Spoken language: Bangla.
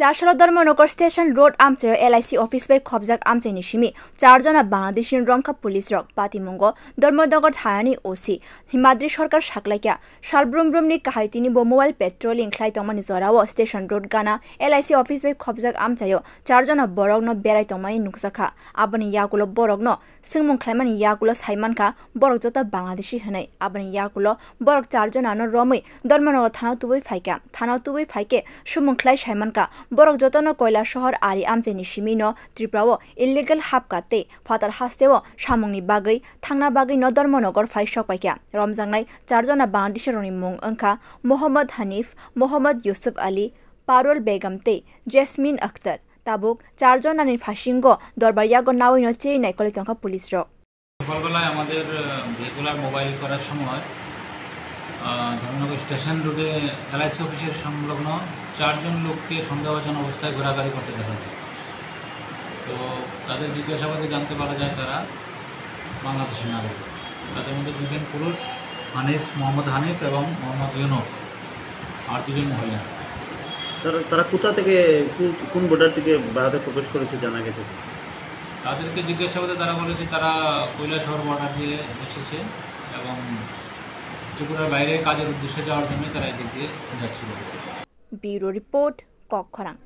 চারশালা ধর্মনগর স্টেশন রোড আমচায় LIC অফিস বাই খবজাক আমচাইনি সিমি চারজনা বাংলাদেশি রংখা পুলিশ রক পাতিমঙ্গ ধর্মনগর থানানি OC হিমাদ্রি সরকার সাকলাইকা সালব্রুমব্রুমনি কাহাইতিনি বো মোবাইল পেট্রোলিং খ্লাই তমানি জরাও স্টেশন রোড গানা LIC অফিস বাই খবজাক আমচায় চারজনা বরগন বেড়াই তমানি নুকসাখা আবানি ইয়াগুলো বরগন সিংমুং খ্লাইমানি ইয়াগুলো সাইমানখা বরগ যত বাংলাদেশি হনাই আবানি ইয়াগুলো বরগ চারজনানো রমই ধর্মনগর থানাও তুবই ফাইকে সুমুং খ্লাই সাইমানকা বরক যতন কয়লা শহর আরি আমচাইনি সিমিনো ত্রিপুরাও ইলিগেল হাবকাতে ফাতার হাস্তেও সামংনি বাগৈ থাংনা বাগৈ ন ধর্মনগর ফাই সকপাইকা রমজাংনাই চারজনা বাংলাদেশেরনি মুং ওংখা মোহাম্মদ হানিফ মোহাম্মদ ইউসুফ আলী পারুল বেগমতে জেসমিন আখতার তাবুক চারজনানি ফাসিঙ্গ দরবারিয়াগ নাওইন চেই নাই কলিতংখা পুলিশ র সকালবেলায় আমাদের রেগুলার মোবাইল করার সময় ধর্মনগর স্টেশন রোডে LIC অফিসের সংলগ্ন চারজন লোককে সন্দেহভাজন অবস্থায় ঘোরাঘুরি করতে দেখা যায়। তো তাদের জিজ্ঞাসাবাদে জানতে পারা যায় তারা বাংলাদেশের নাগরিক। তাদের মধ্যে দুজন পুরুষ মোহাম্মদ হানিফ এবং মোহাম্মদ ইউনুস, আর দুজন মহিলা। তারা কোথা থেকে কোন বর্ডার থেকে ভারতে প্রবেশ করেছে জানা গেছে? তাদেরকে জিজ্ঞাসাবাদে তারা বলেছে তারা কৈলাসহর বর্ডার দিয়ে এসেছে এবং ত্রিপুরার বাইরে কাজের উদ্দেশ্যে যাওয়ার জন্য তারা এদিক দিয়ে যাচ্ছিল। Bureau report কক্ষরাং।